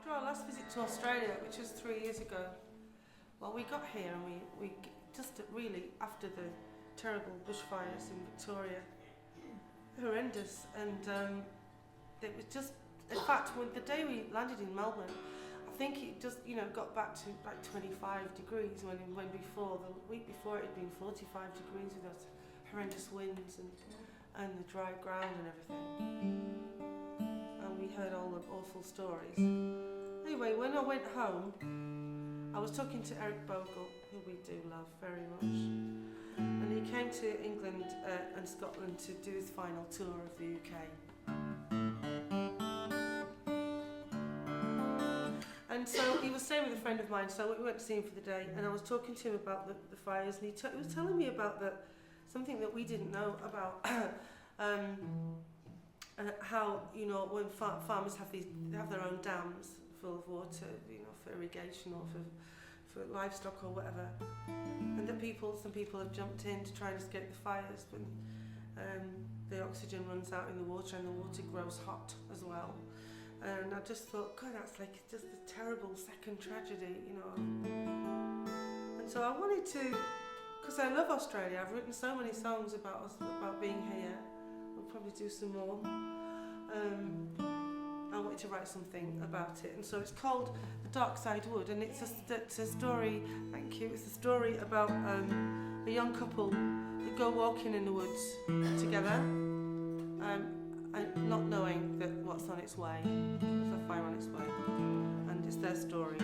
after our last visit to Australia, which was 3 years ago, well, we got here and we just really, after the terrible bushfires in Victoria, horrendous, and it was just, in fact, when the day we landed in Melbourne, I think it just, got back to like 25 degrees when before, the week before it had been 45 degrees with those horrendous winds and the dry ground and everything. And we heard all the awful stories. Anyway, when I went home, I was talking to Eric Bogle, who we do love very much. And he came to England and Scotland to do his final tour of the UK. And so he was staying with a friend of mine, so we went to see him for the day, and I was talking to him about the fires, and he was telling me about something that we didn't know about how, when farmers have their own dams full of water, for irrigation or for livestock or whatever, and that some people have jumped in to try and escape the fires, but the oxygen runs out in the water and the water grows hot as well. And I just thought, God, that's like just a terrible second tragedy, And so I wanted to, because I love Australia, I've written so many songs about being here. We'll probably do some more. I wanted to write something about it, and so it's called The Darkside Wood, and it's a story. Thank you. It's a story about a young couple that go walking in the woods together, and not knowing that what's on its way. There's a fire on its way, and it's their story.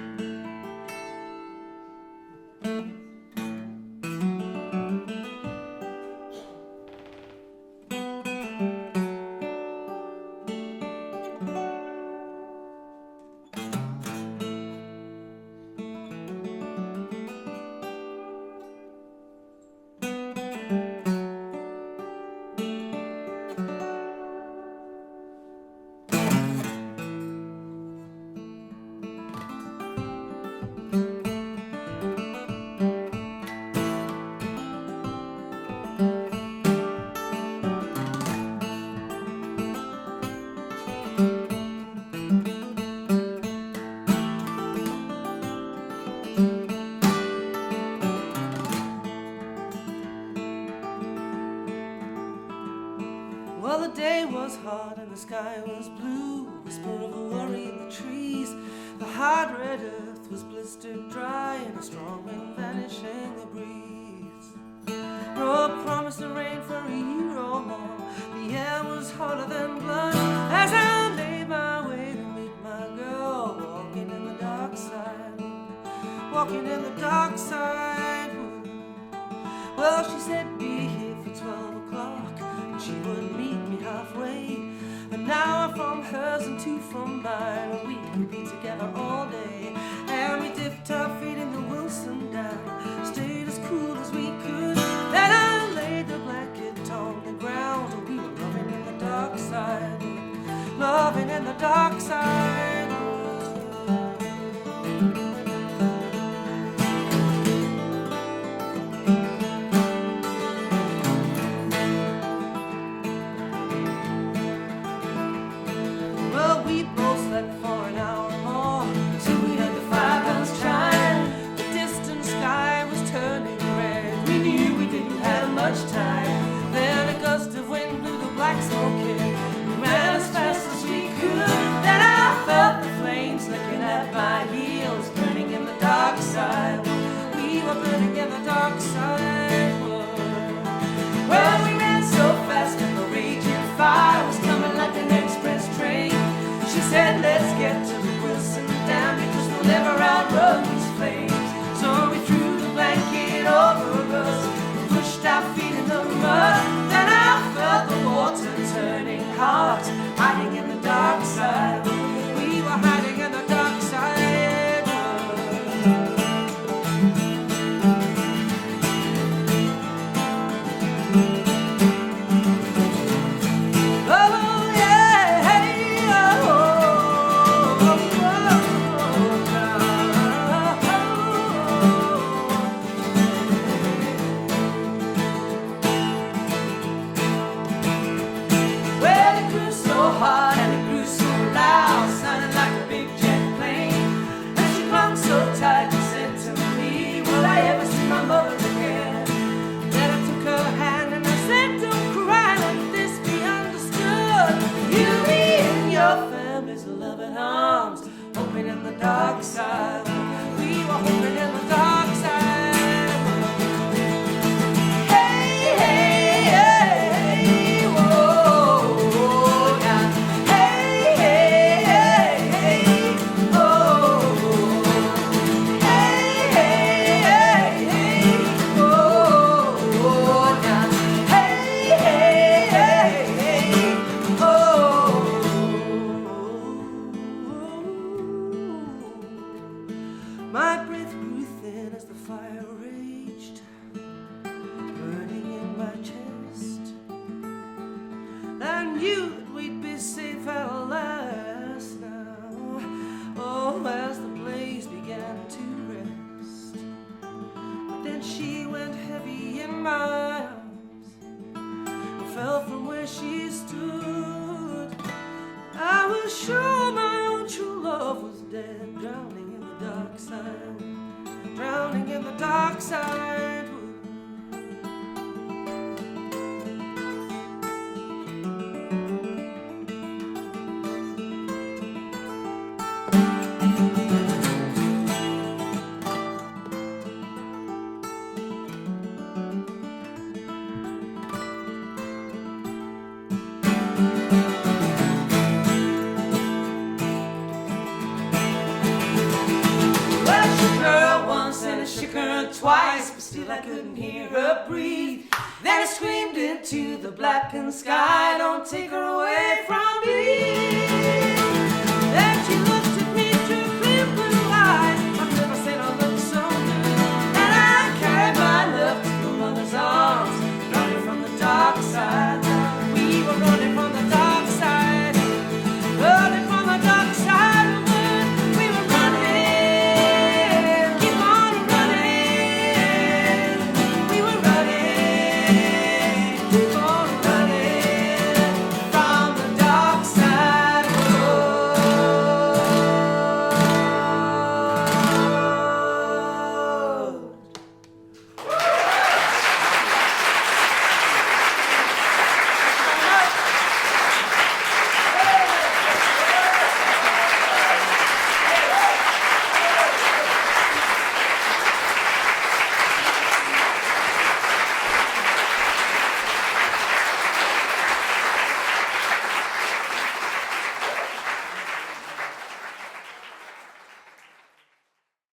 Well, the day was hot and the sky was blue, whisper of a worry in the trees. The hard red earth was blistered dry and a strong wind vanishing the breeze. No promise of rain for a year or more. The air was hotter than blood as I made my way to meet my girl, walking in the dark side, walking in the dark side. Well, she said be here for 12 o'clock. She would meet me halfway, an hour from hers and 2 from mine, and we could be together all day. And we dipped our feet in the Wilson down, stayed as cool as we could. Then I laid the blanket on the ground, and we were loving in the dark side, loving in the dark side. Let's get to the Wilson Dam, because we'll never outrun these flames. So we threw the blanket over us, pushed our feet in the mud. Then I felt the water turning hot, hiding in the dark side. We were hiding in the dark side. Hot and it grew so loud. loving arms, hoping in the dark side. We were hoping in the dark side. Hey, hey, hey, whoa, now. Hey, hey, hey, hey, oh. Hey, hey, hey, hey, oh, now. Hey, hey, hey, hey, oh. My breath grew thin as the fire raged, burning in my chest. I knew that we'd be safe at last now. Oh, as the blaze began to rest. But then she went heavy in my arms. I fell from where she stood. I was sure my own true love was dead, drowning in the dark side, drowning in the dark side. And I shook her twice, but still I couldn't hear her breathe. Then I screamed into the blackened sky, don't take her away from me.